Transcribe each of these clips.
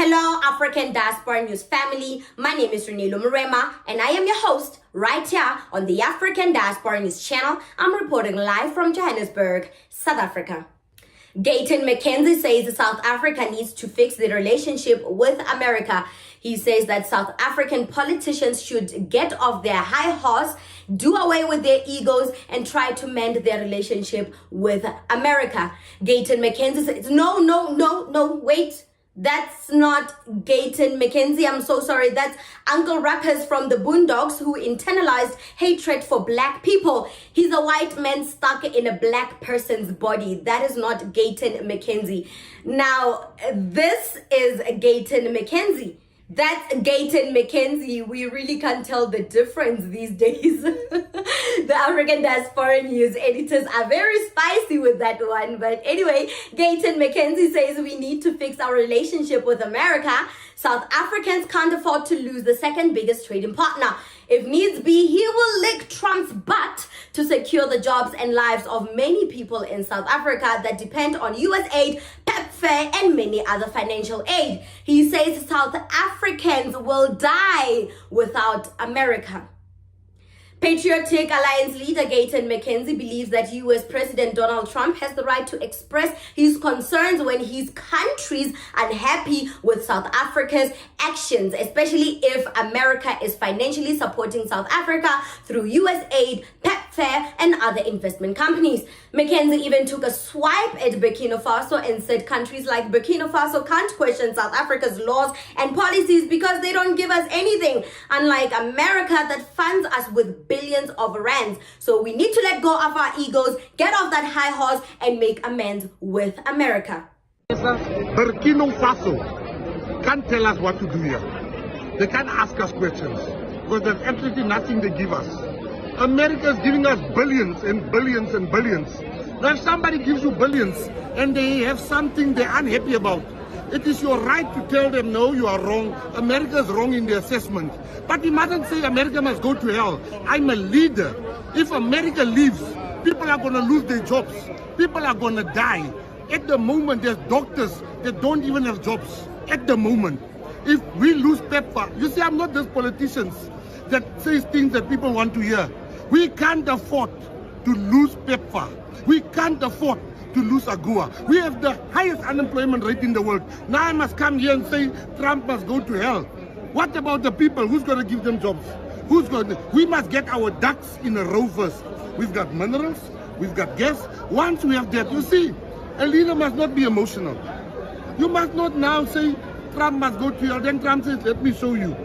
Hello, African Diaspora News family. My name is Renelo Murema, and I am your host right here on the African Diaspora News channel. I'm reporting live from Johannesburg, South Africa. Gayton Mckenzie says South Africa needs to fix the relationship with America. He says that South African politicians should get off their high horse, do away with their egos, and try to mend their relationship with America. Gayton Mckenzie says, no, wait. That's not Gayton Mckenzie. I'm so sorry. That's Uncle Ruckus from the Boondocks who internalized hatred for black people. He's a white man stuck in a black person's body. That is not Gayton Mckenzie. Now, this is Gayton Mckenzie. That's Gayton Mckenzie. We really can't tell the difference these days. The African Diaspora News editors are very spicy with that one. But anyway, Gayton Mckenzie says we need to fix our relationship with America. South Africans can't afford to lose the second biggest trading partner. If needs be, he will lick Trump's butt to secure the jobs and lives of many people in South Africa that depend on US aid, PEPFAR, and many other financial aid. He says South Africans will die without America. Patriotic Alliance leader Gayton Mckenzie believes that US President Donald Trump has the right to express his concerns when his country's unhappy with South Africa's actions, especially if America is financially supporting South Africa through US aid, PEPFAR, and other investment companies. Mckenzie even took a swipe at Burkina Faso and said countries like Burkina Faso can't question South Africa's laws and policies because they don't give us anything, unlike America that funds us with billions of rands. So we need to let go of our egos, get off that high horse, and make amends with America. Burkina Faso can't tell us what to do here. They can't ask us questions because there's absolutely nothing they give us. America is giving us billions and billions and billions. Now if somebody gives you billions and they have something they're unhappy about, it is your right to tell them, no, you are wrong. America is wrong in the assessment. But we mustn't say America must go to hell. I'm a leader. If America leaves, people are going to lose their jobs. People are going to die. At the moment, there's doctors that don't even have jobs. At the moment. If we lose PEPFAR, you see, I'm not those politicians that say things that people want to hear. We can't afford to lose PEPFAR. We can't afford to lose AGOA. We have the highest unemployment rate in the world. Now I must come here and say Trump must go to hell. What about the people? Who's going to give them jobs? We must get our ducks in a row first. We've got minerals, we've got gas. Once we have that, you see, a leader must not be emotional. You must not now say Trump must go to hell. Then Trump says, let me show you.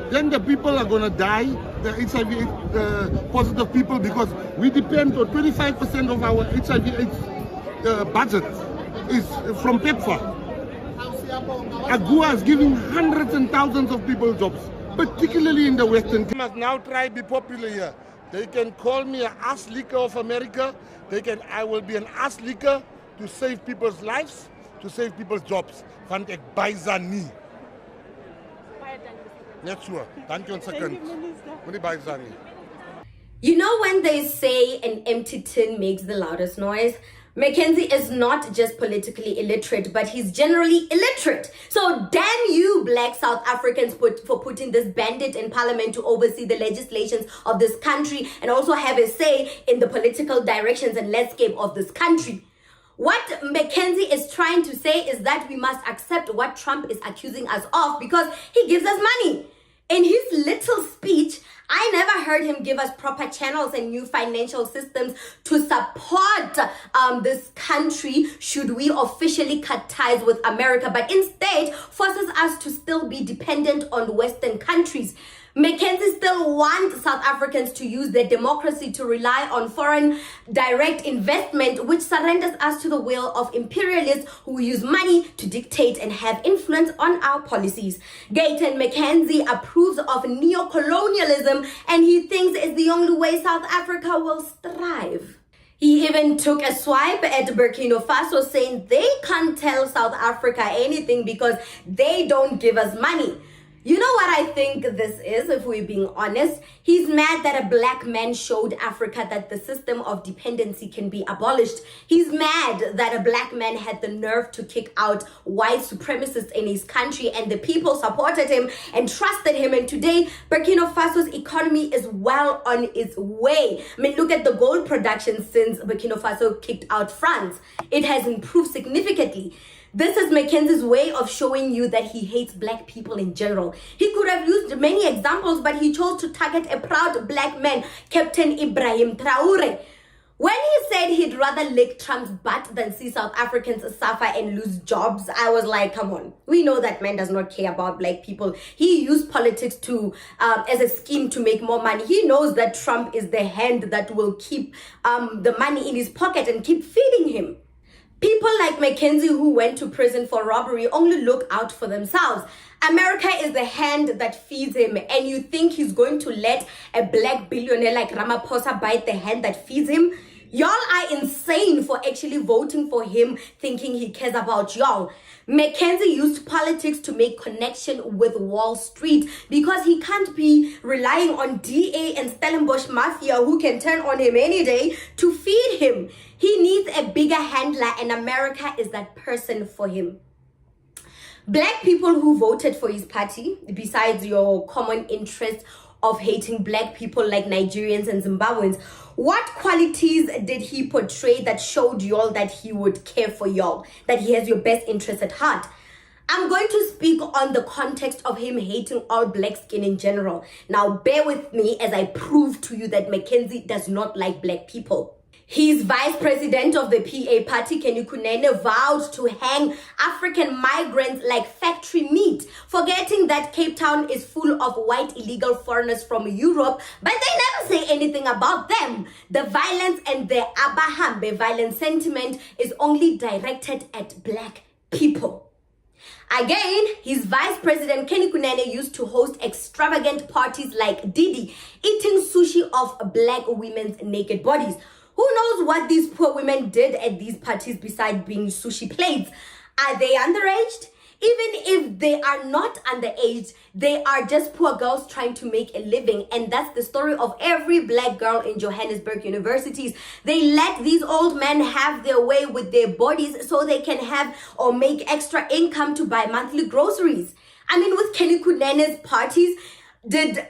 Then the people are going to die, the HIV positive people, because we depend on 25% of our HIV budget is from PEPFAR. AGOA is giving hundreds and thousands of people jobs, particularly in the Western. We must now try to be popular here. They can call me an ass leaker of America. I will be an ass leaker to save people's lives, to save people's jobs. Want ek bysa nie. Net so. Dankie ons sekond. Moenie bysa nie. You know when they say an empty tin makes the loudest noise? Mckenzie is not just politically illiterate, but he's generally illiterate. So damn you, black South Africans, for putting this bandit in parliament to oversee the legislations of this country and also have a say in the political directions and landscape of this country. What Mckenzie is trying to say is that we must accept what Trump is accusing us of because he gives us money. In his little speech, I never heard him give us proper channels and new financial systems to support this country should we officially cut ties with America, but instead forces us to still be dependent on Western countries. Mckenzie still wants South Africans to use their democracy to rely on foreign direct investment, which surrenders us to the will of imperialists who use money to dictate and have influence on our policies. Gayton Mckenzie approves of neo-colonialism and he thinks it's the only way South Africa will thrive. He even took a swipe at Burkina Faso saying they can't tell South Africa anything because they don't give us money. You know what I think this is, if we're being honest? He's mad that a black man showed Africa that the system of dependency can be abolished. He's mad that a black man had the nerve to kick out white supremacists in his country, and the people supported him and trusted him. And today, Burkina Faso's economy is well on its way. I mean, look at the gold production since Burkina Faso kicked out France. It has improved significantly. This is Mckenzie's way of showing you that he hates black people in general. He could have used many examples, but he chose to target a proud black man, Captain Ibrahim Traore. When he said he'd rather lick Trump's butt than see South Africans suffer and lose jobs, I was like, come on. We know that man does not care about black people. He used politics as a scheme to make more money. He knows that Trump is the hand that will keep the money in his pocket and keep feeding him. People like Mckenzie, who went to prison for robbery, only look out for themselves. America is the hand that feeds him, and you think he's going to let a black billionaire like Ramaphosa bite the hand that feeds him? Y'all are insane for actually voting for him, thinking he cares about y'all. Mckenzie used politics to make connection with Wall Street because he can't be relying on DA and Stellenbosch mafia who can turn on him any day to feed him. He needs a bigger handler, and America is that person for him. Black people who voted for his party, besides your common interest of hating black people like Nigerians and Zimbabweans, what qualities did he portray that showed y'all that he would care for y'all, that he has your best interest at heart? I'm going to speak on the context of him hating all black skin in general. Now bear with me as I prove to you that Mckenzie does not like black people. His vice president of the PA party, Kenny Kunene, vowed to hang African migrants like factory meat, forgetting that Cape Town is full of white illegal foreigners from Europe, but they never say anything about them. The violence and the Abahambe violent sentiment is only directed at black people. Again, his vice president Kenny Kunene used to host extravagant parties like Didi, eating sushi of black women's naked bodies. Who knows what these poor women did at these parties besides being sushi plates? Are they underaged? Even if they are not underaged, they are just poor girls trying to make a living. And that's the story of every black girl in Johannesburg universities. They let these old men have their way with their bodies so they can have or make extra income to buy monthly groceries. I mean, with Kenny Kunene's parties, did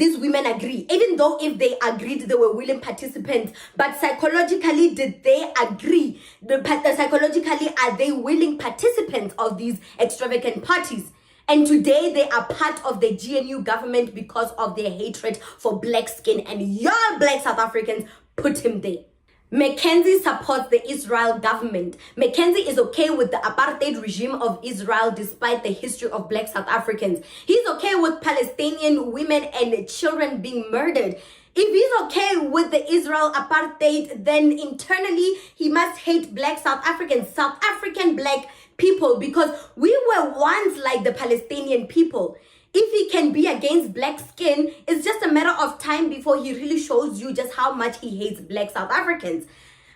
these women agree? Even though if they agreed, they were willing participants, but psychologically, did they agree? Psychologically, are they willing participants of these extravagant parties? And today they are part of the GNU government because of their hatred for black skin, and y'all black South Africans put him there. Mckenzie supports the Israel government. Mckenzie is okay with the apartheid regime of Israel despite the history of black South Africans. He's okay with Palestinian women and children being murdered. If he's okay with the Israel apartheid, then internally he must hate black South Africans, South African black people, because we were once like the Palestinian people. If he can be against black skin, it's just a matter of time before he really shows you just how much he hates black South Africans.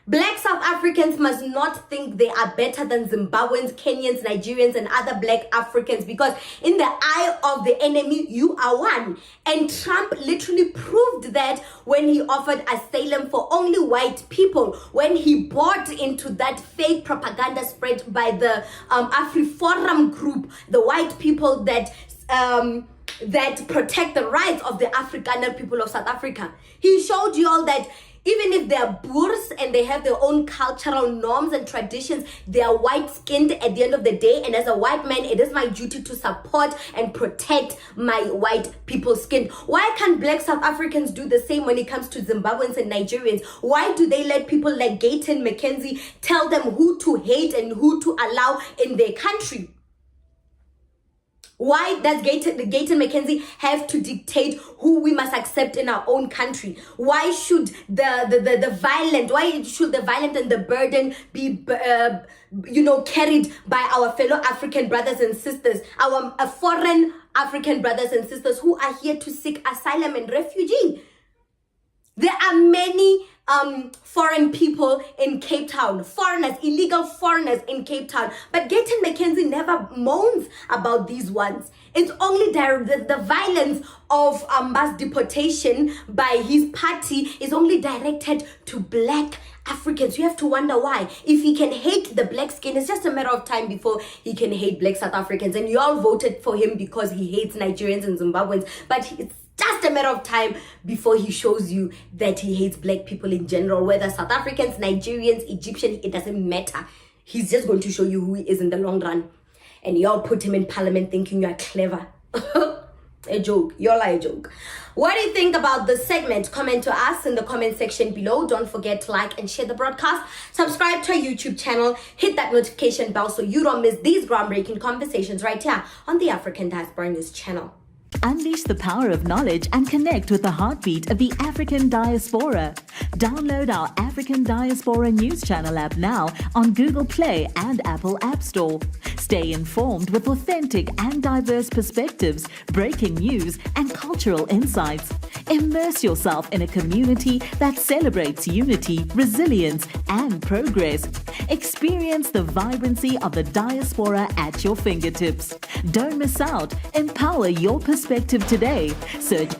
Black South Africans must not think they are better than Zimbabweans, Kenyans, Nigerians, and other black Africans, because in the eye of the enemy, you are one. And Trump literally proved that when he offered asylum for only white people, when he bought into that fake propaganda spread by the AfriForum group, the white people that protect the rights of the Afrikaner people of South Africa. He showed you all that even if they're Boers and they have their own cultural norms and traditions, they are white-skinned at the end of the day. And as a white man, it is my duty to support and protect my white people's skin. Why can't black South Africans do the same when it comes to Zimbabweans and Nigerians? Why do they let people like Gayton, Mckenzie tell them who to hate and who to allow in their country? Why does Gayton Mckenzie have to dictate who we must accept in our own country? Why should the violent and the burden be carried by our fellow African brothers and sisters, our foreign African brothers and sisters who are here to seek asylum and refugee? There are many foreign people in Cape Town, foreigners, illegal foreigners in Cape Town. But Gayton Mckenzie never moans about these ones. It's only the violence of mass deportation by his party is only directed to black Africans. You have to wonder why. If he can hate the black skin, it's just a matter of time before he can hate black South Africans. And you all voted for him because he hates Nigerians and Zimbabweans. But it's just a matter of time before he shows you that he hates black people in general, whether South Africans, Nigerians, Egyptians, it doesn't matter. He's just going to show you who he is in the long run. And y'all put him in parliament thinking you're clever. A joke. Y'all are a joke. What do you think about this segment? Comment to us in the comment section below. Don't forget to like and share the broadcast. Subscribe to our YouTube channel. Hit that notification bell so you don't miss these groundbreaking conversations right here on the African Diaspora News channel. Unleash the power of knowledge and connect with the heartbeat of the African diaspora. Download our African Diaspora News Channel app now on Google Play and Apple App Store. Stay informed with authentic and diverse perspectives, breaking news, and cultural insights. Immerse yourself in a community that celebrates unity, resilience, and progress. Experience the vibrancy of the diaspora at your fingertips. Don't miss out. Empower your perspective today. Search